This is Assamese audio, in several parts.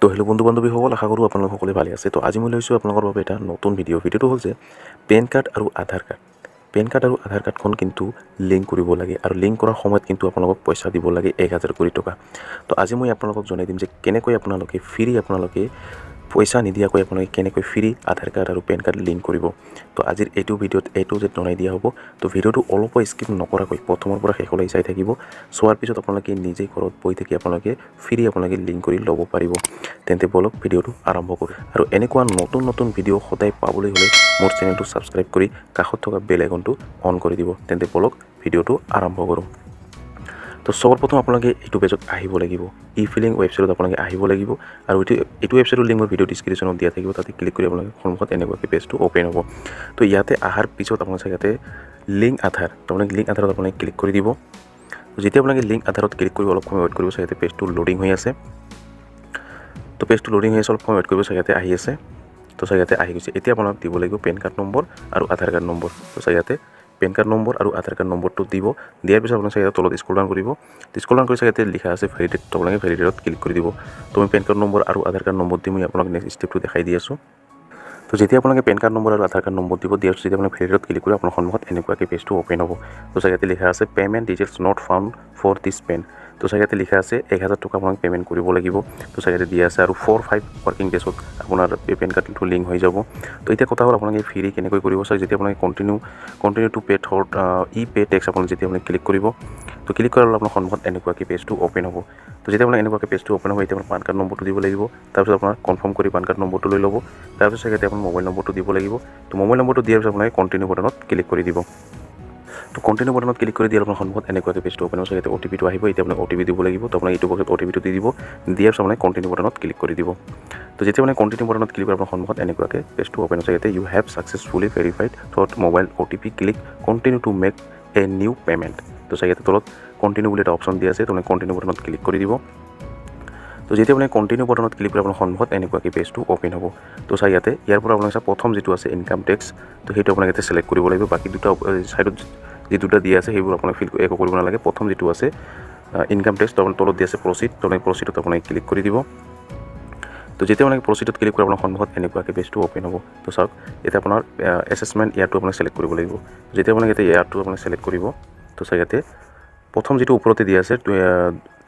তো হেল্ল' বন্ধু বান্ধৱীসকল, আশা কৰোঁ আপোনালোক সকলোৱে ভালে আছে। তো আজি মই লৈছোঁ আপোনালোকৰ বাবে এটা নতুন ভিডিঅ'টো হ'ল যে পেন কাৰ্ড আৰু আধাৰ কাৰ্ডখন কিন্তু লিংক কৰিব লাগে, আৰু লিংক কৰাৰ সময়ত কিন্তু আপোনালোকক পইচা দিব লাগে 1000 কোটি টকা। তো আজি মই আপোনালোকক জনাই দিম যে কেনেকৈ আপোনালোকে পইচা নিদিয়াকৈ আপোনালোকে কেনেকৈ ফ্ৰী আধাৰ কাৰ্ড আৰু পেন কাৰ্ড লিংক কৰিব। তো আজিৰ এইটো ভিডিঅ'ত এইটো যে জনাই দিয়া হ'ব। তো ভিডিঅ'টো অলপো স্কিপ নকৰাকৈ প্ৰথমৰ পৰা শেষলৈ চাই থাকিব। চোৱাৰ পিছত আপোনালোকে নিজেই ঘৰত বহি থাকি আপোনালোকে লিংক কৰি ল'ব পাৰিব। তেন্তে বলক ভিডিঅ'টো আৰম্ভ কৰোঁ। আৰু এনেকুৱা নতুন ভিডিঅ' সদায় পাবলৈ হ'লে মোৰ চেনেলটো ছাবস্ক্ৰাইব কৰি কাষত থকা বেল আইকনটো অন কৰি দিব। তেন্তে বলক ভিডিঅ'টো আৰম্ভ কৰোঁ। তো সৰ্বপ্ৰথম আপোনালোকে এইটো পেজত আহিব লাগিব। ই-ফিলিং ৱেবছাইটত আপোনালোকে আহিব লাগিব, আৰু এইটো ৱেবছাইটৰ লিংক মই ভিডিঅ' ডিছক্ৰিপশ্যনত দিয়া থাকিব। তাতে ক্লিক কৰি আপোনালোকে সন্মুখত এনেকুৱাকৈ পেজটো অ'পেন হ'ব। তো ইয়াতে অহাৰ পিছত আপোনালোকে ইয়াতে লিংক আধাৰত আপোনালোকে ক্লিক কৰি দিব। যেতিয়া আপোনালোকে লিংক আধাৰত ক্লিক কৰি অলপ সময় ৱেইট কৰিব, ইয়াতে পেজটো লোডিং হৈ আছে। তো পেজটো লোডিং হৈ আছে, অলপ সময় ৱেইট কৰিব, ইয়াতে আহি আছে। তো ইয়াতে আহি গৈছে। এতিয়া আপোনালোক দিব লাগিব পেন কাৰ্ড নম্বৰ আৰু আধাৰ কাৰ্ড নম্বৰ। তো ইয়াতে পেন কাৰ্ড নম্বৰ আৰু আধাৰ কাৰ্ড নম্বৰটো দিব। দিয়াৰ পিছত আপোনালোকে ইয়াতে তলত স্ক্ৰল ডাউন কৰিব। স্ক্ৰল ডাউন কৰি ইয়াতে লিখা আছে ভেলিডেট। তো আপোনালোকে ভেলিডেটত ক্লিক কৰি দিব। তো মই পেন কাৰ্ড নম্বৰ আৰু আধাৰ কাৰ্ড নম্বৰ দি মই আপোনাক নেক্সট ষ্টেপটো দেখাই দি আছোঁ। তো যেতিয়া আপোনালোকে পেন কাৰ্ড নম্বৰ আৰু আধাৰ কাৰ্ড নম্বৰ দিব, দিয়াৰ পিছত যেতিয়া আপোনালোকে ভেলিডেটত ক্লিক কৰিব, আপোনাৰ সন্মুখত এনেকুৱাকৈ পেজটো অ'পেন হ'ব। তো ইয়াতে লিখা আছে payment details not found for this pen. তো ইয়াতে লিখা আছে 1000 টকা আপোনাক পে'মেণ্ট কৰিব লাগিব। তো ইয়াতে দিয়া আছে আৰু 4-5 ৱৰ্কিং ডেজত আপোনাৰ পেন কাৰ্ডটো লিংক হৈ যাব। তো এতিয়া কথা হ'ল আপোনালোকে ফ্ৰী কেনেকৈ কৰিব। যেতিয়া আপোনালোকে কণ্টিনিউ টু পে থ্ৰট ই-পে টেক্স আপোনালোকে যেতিয়া আপোনালোকে ক্লিক কৰিব, তো ক্লিক কৰাৰ আপোনাৰ সন্মুখত এনেকুৱাকৈ পেজটো অ'পেন হ'ব। তো যেতিয়া আপোনালোকে এনেকুৱাকৈ পেজটো অ'পেন হ'ব, এতিয়া আপোনাৰ পান কাৰ্ড নম্বৰটো দিব লাগিব। তাৰপিছত আপোনাৰ কনফাৰ্ম কৰি পান কাৰ্ড নম্বৰটো লৈ ল'ব। তাৰপিছত ইয়াতে আপোনাৰ মোবাইল নম্বৰটো দিব লাগিব। তো মোবাইল নম্বৰটো দিয়াৰ পিছত আপোনালোকে কণ্টিনিউ বাটনত ক্লিক কৰি দিব। তো কণ্টিনিউ বাটনত ক্লিক কৰি দিয়াৰ আপোনাৰ সন্মুখত এনেকুৱাকৈ পেজটো অ'পেন হ'ব। ইয়াতে অ'টিপিটো আহিব। এতিয়া আপোনাক অ'টিপি দিব লাগিব। তো আপোনাক এইটো বক্সত অ'টিপিটো দি দিব। দিয়াৰ পিছত আপোনাক কণ্টিনিউ বাটনত ক্লিক কৰি দিব। তো যেতিয়া মানে কণ্টিনিউ বাটনত ক্লিক কৰাৰ আপোনাৰ সন্মুখত এনেকুৱাকৈ পেজটো অ'পেন হৈছে। ইয়াতে you have successfully verified through mobile OTP click continue to make a new payment. তো ইয়াতে তলত কণ্টিনিউ বুলি এটা অপশ্যন দিয়া আছে। তো কণ্টিনিউ বাটনত ক্লিক কৰি দিব। তো যেতিয়া আপুনি কণ্টিনিউ বাটনত ক্লিক কৰি আপোনাৰ সন্মুখত এনেকুৱাকৈ পেজটো অ'পেন হ'ব। তো ইয়াতে ইয়াৰ পৰা আপোনালোকে প্ৰথম যিটো আছে ইনকাম টেক্স, তো সেইটো আপোনালোকে ইয়াতে ছিলেক্ট কৰিব লাগিব। বাকী দুটা ছাইডত যি দুটা দিয়া আছে সেইবোৰ আপোনাক একো কৰিব নালাগে। প্ৰথম যিটো আছে ইনকাম টেক্স, তো তলত দিয়া আছে প্ৰচিড। তো প্ৰচিডত আপোনাক ক্লিক কৰি দিব। তো যেতিয়া আপোনাক প্ৰচিডত ক্লিক কৰি আপোনাৰ সন্মুখত এনেকুৱাকৈ পেজটো অ'পেন হ'ব। তো চাওক, এতিয়া আপোনাৰ এছেছমেণ্ট ইয়াৰটো আপোনাক ছিলেক্ট কৰিব লাগিব। যেতিয়া আপোনাক ইয়াতে ইয়াৰটো আপোনাক ছিলেক্ট কৰিব, তো ইয়াতে প্ৰথম যিটো ওপৰতে দিয়া আছে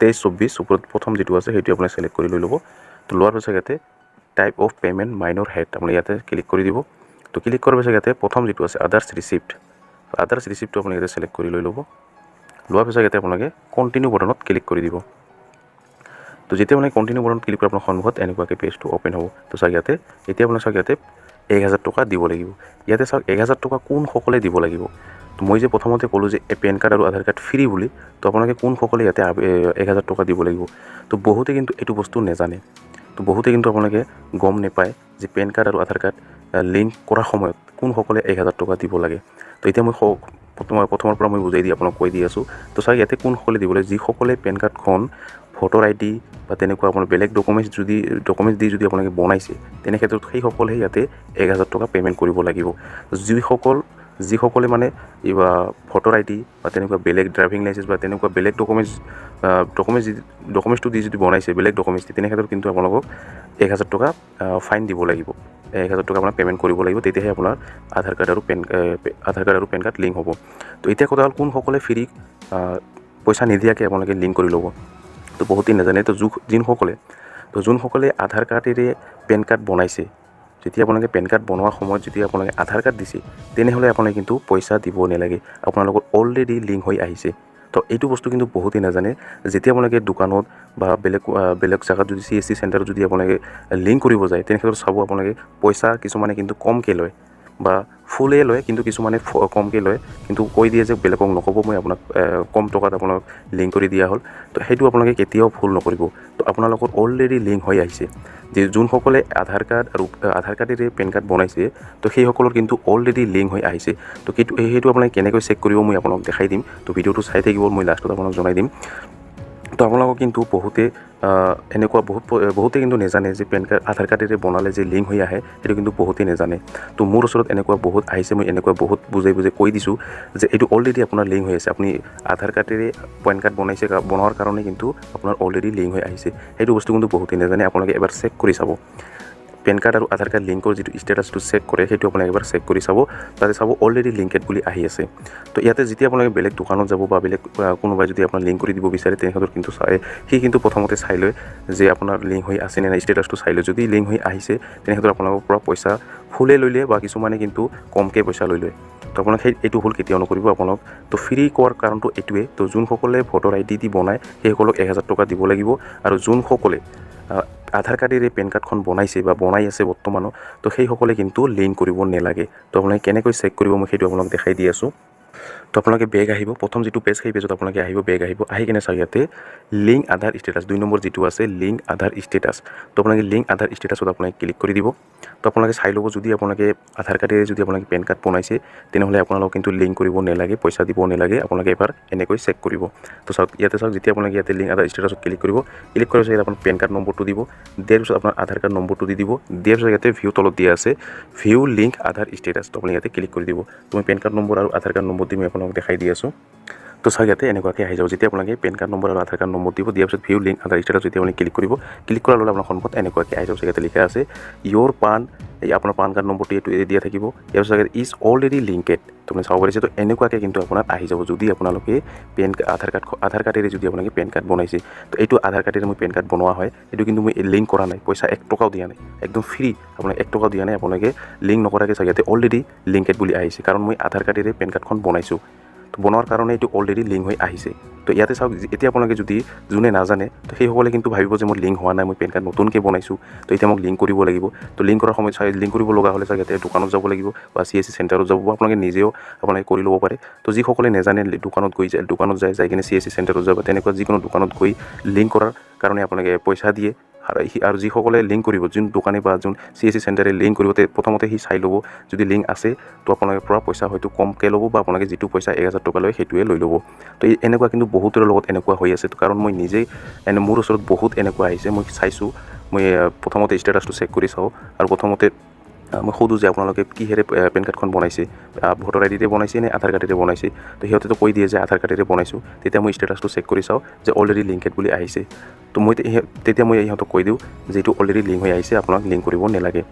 23-24 ওপৰত প্ৰথম যিটো আছে সেইটো আপুনি ছিলেক্ট কৰি লৈ ল'ব। তো লোৱাৰ পিছত ইয়াতে type of payment minor head আপুনি ইয়াতে ক্লিক কৰি দিব। তো ক্লিক কৰাৰ পিছত ইয়াতে প্ৰথম যিটো আছে আদাৰ্ছ ৰিচিপ্টটো আপুনি ইয়াতে ছিলেক্ট কৰি লৈ ল'ব। লোৱাৰ পিছত ইয়াতে আপোনালোকে কণ্টিনিউ বাটনত ক্লিক কৰি দিব। তো যেতিয়া মানে কণ্টিনিউ বাটনত ক্লিক কৰি আপোনাৰ সন্মুখত এনেকুৱাকৈ পেজটো অ'পেন হ'ব। তো ইয়াতে এতিয়া আপোনাৰ ইয়াতে 1000 টকা দিব লাগিব। ইয়াতে 1000 টকা কোনসকলে দিব লাগিব। তো মই যে প্ৰথমতে ক'লোঁ যে পেন কাৰ্ড আৰু আধাৰ কাৰ্ড ফ্ৰী বুলি, তো আপোনালোকে কোনসকলে ইয়াতে 1000 টকা দিব লাগিব। তো বহুতে কিন্তু এইটো বস্তু নাজানে। তো বহুতে কিন্তু আপোনালোকে গম নাপায় যে পেন কাৰ্ড আৰু আধাৰ কাৰ্ড লিংক কৰাৰ সময়ত কোনসকলে 1000 টকা দিব লাগে। তো এতিয়া মই প্ৰথমৰ পৰা মই বুজাই আপোনাক কৈ দি আছোঁ। তো ইয়াতে কোনসকলে দিব লাগে, যিসকলে পেন কাৰ্ডখন ভোটাৰ ID বা তেনেকুৱা আপোনাৰ বেলেগ ডকুমেণ্টছ দি যদি আপোনালোকে বনাইছে, তেনে ক্ষেত্ৰত সেইসকলে ইয়াতে 1000 টকা পে'মেণ্ট কৰিব লাগিব। যিসকলে মানে ভোটাৰ ID বা তেনেকুৱা বেলেগ ড্ৰাইভিং লাইচেঞ্চ বা তেনেকুৱা বেলেগ ডকুমেণ্টছটো দি যদি বনাইছে বেলেগ ডকুমেণ্টছ দি, তেনে ক্ষেত্ৰত কিন্তু আপোনালোকক 1000 টকা ফাইন দিব লাগিব। 1000 টকা আপোনাৰ পে'মেণ্ট কৰিব লাগিব। তেতিয়াহে আপোনাৰ আধাৰ কাৰ্ড আৰু পেন কাৰ্ড লিংক হ'ব। তো এতিয়া কথা হ'ল কোনসকলে ফ্ৰী পইচা নিদিয়াকৈ আপোনালোকে লিংক কৰি ল'ব। তো বহুতেই নাজানে। তো যোনসকলে আধাৰ কাৰ্ডেৰে পেন কাৰ্ড বনাইছে, যেতিয়া আপোনালোকে পেন কাৰ্ড বনোৱাৰ সময়ত যদি আপোনালোকে আধাৰ কাৰ্ড দিছে, তেনেহ'লে আপোনালোকে কিন্তু পইচা দিব নালাগে। আপোনালোকৰ অলৰেডি লিংক হৈ আহিছে। তো এইটো বস্তু কিন্তু বহুতেই নাজানে। যেতিয়া আপোনালোকে দোকানত বা বেলেগ জেগাত যদি CSC চেণ্টাৰত যদি আপোনালোকে লিংক কৰিব যায়, তেনেক্ষেত্ৰত চাব আপোনালোকে পইচা কিছুমানে কিন্তু কমকৈ লয় বা ফুলেই লয়, কিন্তু কিছুমানে কমকৈ লয়, কিন্তু কৈ দিয়ে যে বেলেগক নক'ব, মই আপোনাক কম টকাত আপোনাক লিংক কৰি দিয়া হ'ল। তো সেইটো আপোনালোকে কেতিয়াও ভুল নকৰিব। তো আপোনালোকৰ অলৰেডি লিংক হৈ আহিছে। যে যোনসকলে আধাৰ কাৰ্ডেৰে পেন কাৰ্ড বনাইছে, তো সেইসকলৰ কিন্তু অলৰেডি লিংক হৈ আহিছে। তো সেইটো আপোনালোকে কেনেকৈ চেক কৰিব মই আপোনাক দেখাই দিম। তো ভিডিঅ'টো চাই থাকিব, মই লাষ্টত আপোনাক জনাই দিম। তো আপোনালোকক কিন্তু এনেকুৱা বহুতে কিন্তু নাজানে যে পেন কাৰ্ড আধাৰ কাৰ্ডেৰে বনালে যে লিংক হৈ আহে সেইটো কিন্তু বহুতেই নাজানে। তো মোৰ ওচৰত এনেকুৱা বহুত আহিছে, মই এনেকুৱা বহুত বুজাই কৈ দিছোঁ যে এইটো অলৰেডি আপোনাৰ লিংক হৈ আছে। আপুনি আধাৰ কাৰ্ডেৰে পেন কাৰ্ড বনোৱাৰ কাৰণে কিন্তু আপোনাৰ অলৰেডি লিংক হৈ আহিছে। সেইটো বস্তু কিন্তু বহুতেই নাজানে। আপোনালোকে এবাৰ চেক কৰি চাব। পেন কাৰ্ড আৰু আধাৰ কাৰ্ড লিংকৰ যিটো ষ্টেটাছটো চেক কৰে সেইটো আপোনালোকে এবাৰ চেক কৰি চাব। তাতে চাব অলৰেডি লিংকেড বুলি আহি আছে। তো ইয়াতে যেতিয়া আপোনালোকে বেলেগ দোকানত যাব বা বেলেগ কোনোবাই যদি আপোনাৰ লিংক কৰি দিব বিচাৰে তেখেতৰ কিন্তু সি কিন্তু প্ৰথমতে চাই লয় যে আপোনাৰ লিংক হৈ আছে নে নাই, ষ্টেটাছটো চাই লয়। যদি লিংক হৈ আহিছে তেনেক্ষেত্ৰত আপোনালোকৰ পৰা পইচা ফুলে লৈ লয় বা কিছুমানে কিন্তু কমকৈ পইচা লৈ লয়। তো আপোনাক এইটো ভুল কেতিয়াও নকৰিব। আপোনালোক তো ফ্ৰী কোৱাৰ কাৰণটো এইটোৱে। তো যোনসকলে ভোটাৰ ID দি বনায় সেইসকলক 1000 টকা দিব লাগিব। আৰু যোনসকলে আধাৰ কাৰ্ডেৰে পেন কাৰ্ডখন বনাইছে বা বনাই আছে বৰ্তমানো, তো সেইসকলে কিন্তু লিংক কৰিব নালাগে। তো আপোনালোকে কেনেকৈ চেক কৰিব মই সেইটো আপোনালোক দেখাই দি আছোঁ। তো আপোনালোকে বেগ আহিব, প্ৰথম যিটো পেজ সেই পেজত আপোনালোকে আহিব, বেগ আহিব, আহি কিনে চাওক ইয়াতে লিংক আধাৰ ষ্টেটাছ 2 নম্বৰ যিটো আছে লিংক আধাৰ ষ্টেটাছ। তো আপোনালোকে লিংক আধাৰ ষ্টেটাছত আপোনালোকে ক্লিক কৰি দিব। তো আপোনালোকে চাই ল'ব যদি আপোনালোকে আধাৰ কাৰ্ডেৰে যদি আপোনালোকে পেন কাৰ্ড বনাইছে তেনেহ'লে আপোনালোকে কিন্তু লিংক কৰিব নালাগে, পইচা দিব নালাগে। আপোনালোকে এবাৰ এনেকৈ চেক কৰিব। তো চাওক ইয়াতে চাওক যেতিয়া আপোনালোকে ইয়াতে লিংক আধাৰ ষ্টেটাছত ক্লিক কৰিব, ক্লিক কৰাৰ পিছত আপোনাৰ পেন কাৰ্ড নম্বৰটো দিব, দিয়াৰ পিছত আপোনাৰ আধাৰ কাৰ্ড নম্বৰটো দি দিব, দিয়াৰ পিছত ইয়াতে ভিউ তলত দিয়া আছে ভিউ লিংক আধাৰ ষ্টেটাছ। তো আপুনি ইয়াতে ক্লিক কৰি দিব। তো মই পেন কাৰ্ড নম্বৰ আৰু আধাৰ কাৰ্ড নম্বৰ দি মই আপোনালোকক দেখাই দি আছোঁ। তো চাওক ইয়াতে এনেকুৱাকৈ আহি যাব। যেতিয়া আপোনালোকে পেন কাৰ্ড নম্বৰ আৰু আধাৰ কাৰ্ড নম্বৰ দিব, দিয়াৰ পিছত ভিউ লিংক আধাৰ ষ্টেটাছ যেতিয়া আপুনি ক্লিক কৰিব, ক্লিক কৰাৰ লগে আপোনাৰ সন্মুখত এনেকুৱাকৈ আহি যাব। ইয়াতে লিখা আছে ইয়'ৰ আপোনাৰ পান কাৰ্ড নম্বৰটো এইটো দিয়া থাকিব। ইয়াৰ পিছত ইজ অলৰেডি লিংকেড। তো আপুনি চাব পাৰিছে। তো এনেকুৱাকৈ কিন্তু আপোনাৰ আহি যাব যদি আপোনালোকে আধাৰ কাৰ্ডেৰে যদি আপোনালোকে পেন কাৰ্ড বনাইছে। তো এইটো আধাৰ কাৰ্ডেৰে মই পেন কাৰ্ড বনোৱা হয়, এইটো কিন্তু মই লিংক কৰা নাই, পইচা 1 টকাও দিয়া নাই, একদম ফ্ৰী। আপোনাক 1 টকাও দিয়া নাই, আপোনালোকে লিংক নকৰাকৈ চাওক ইয়াতে অলৰেডি লিংকেড বুলি আহিছে, কাৰণ মই আধাৰ কাৰ্ডেৰে পেন কাৰ্ডখন বনাইছোঁ। তো বনোৱাৰ কাৰণে এইটো অলৰেডি লিংক হৈ আহিছে। তো ইয়াতে চাওক এতিয়া আপোনালোকে যদি যোনে নাজানে তো সেইসকলে কিন্তু ভাবিব যে মোৰ লিংক হোৱা নাই, মই পেন কাৰ্ড নতুনকৈ বনাইছোঁ, তো এতিয়া মোক লিংক কৰিব লাগিব। তো লিংক কৰাৰ সময়ত লিংক কৰিব লগা হ'লে চাওক ইয়াতে দোকানত যাব লাগিব বা CSC চেণ্টাৰত যাব, আপোনালোকে নিজেও কৰি ল'ব পাৰে। তো যিসকলে নাজানে দোকানত যাই কিনে CSC চেণ্টাৰত যাব, তেনেকুৱা যিকোনো দোকানত গৈ লিংক কৰাৰ কাৰণে আপোনালোকে পইচা দিয়ে। আৰু যিসকলে লিংক কৰিব, যোন দোকানী বা যোন CSC চেণ্টাৰে লিংক কৰিব, প্ৰথমতে সি চাই ল'ব যদি লিংক আছে তো আপোনালোকৰ পৰা পইচা হয়তো কমকৈ ল'ব বা আপোনালোকে যিটো পইচা 1000 টকা লয় সেইটোৱে লৈ ল'ব। তো এনেকুৱা কিন্তু বহুতৰ লগত এনেকুৱা হৈ আছে। কাৰণ মই নিজেই মোৰ ওচৰত বহুত এনেকুৱা আহিছে, মই চাইছোঁ। মই প্ৰথমতে ষ্টেটাছটো চেক কৰি চাওঁ আৰু প্ৰথমতে মই সোধোঁ যে আপোনালোকে কিহেৰে পেন কাৰ্ডখন বনাইছে, ভোটাৰ IDৰে বনাইছে নে আধাৰ কাৰ্ডেৰে বনাইছে। তো সিহঁতেতো কৈ দিয়ে যে আধাৰ কাৰ্ডেৰে বনাইছোঁ। তেতিয়া মই ষ্টেটাছটো চেক কৰি চাওঁ যে অলৰেডি লিংকেড বুলি আহিছে। তো তেতিয়া মই ইহঁতক কৈ দিওঁ যে এইটো অলৰেডি লিংক হৈ আহিছে, আপোনাক লিংক কৰিব নালাগে।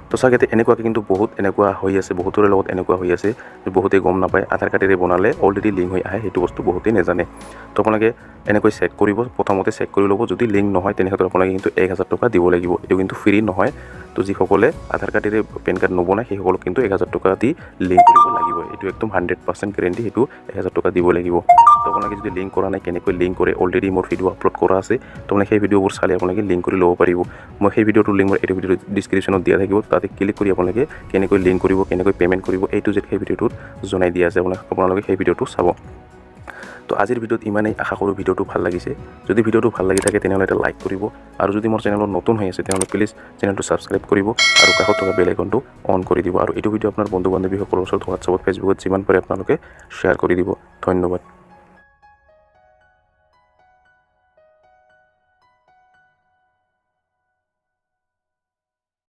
তো চাওক ইয়াতে এনেকুৱাকৈ কিন্তু বহুত এনেকুৱা হৈ আছে, বহুতৰে লগত এনেকুৱা হৈ আছে যে বহুতেই গম নাপায় আধাৰ কাৰ্ডেৰে বনালে অলৰেডি লিংক হৈ আহে, সেইটো বস্তু বহুতেই নাজানে। তো আপোনালোকে এনেকৈ চেক কৰিব, প্ৰথমতে চেক কৰি ল'ব। যদি লিংক নহয় তেনেক্ষেত্ৰত আপোনালোকে কিন্তু 1000 টকা দিব লাগিব। এইটো কিন্তু ফ্ৰী নহয়। তো যিসকলে আধাৰ কাৰ্ডেৰে পেন কাৰ্ড নবনায় সেইসকলক কিন্তু 1000 টকা দি লিংক কৰিব লাগিব। এইটো একদম 100% গেৰেণ্টি, সেইটো 1000 টকা দিব লাগিব। তো আপোনালোকে যদি লিংক কৰা নাই, কেনেকৈ লিংক কৰে, অলৰেডি মোৰ ভিডিঅ' আপলোড কৰা আছে। তো আপোনালোকে সেই ভিডিঅ'বোৰ চালে আপোনালোকে লিংক কৰি ল'ব পাৰিব। মই সেই ভিডিঅ'টোৰ লিংক এইটো ভিডিঅ'ৰ ডিছক্ৰিপশ্যনত দিয়া থাকিব, তাতে ক্লিক কৰি আপোনালোকে কেনেকৈ লিংক কৰিব, কেনেকৈ পে'মেণ্ট কৰিব, এইটো যে সেই ভিডিঅ'টোত জনাই দিয়া আছে। আপোনালোকে সেই ভিডিঅ'টো চাব। তো আজিৰ ভিডিঅ'ত ইমানেই, আশা কৰোঁ ভিডিঅ'টো ভাল লাগিছে। যদি ভিডিঅ'টো ভাল লাগি থাকে তেনেহ'লে এটা লাইক কৰিব, আৰু যদি মোৰ চেনেলত নতুন হৈ আছে তেনেহ'লে প্লিজ চেনেলটো ছাবস্ক্ৰাইব কৰিব আৰু কাষত থকা বেল আইকনটো অন কৰি দিব। আৰু এইটো ভিডিঅ' আপোনাৰ বন্ধু বান্ধৱীসকলৰ ওচৰত হোৱাটছআপত, ফেচবুকত যিমান পাৰে আপোনালোকে শ্বেয়াৰ কৰি দিব। ধন্যবাদ।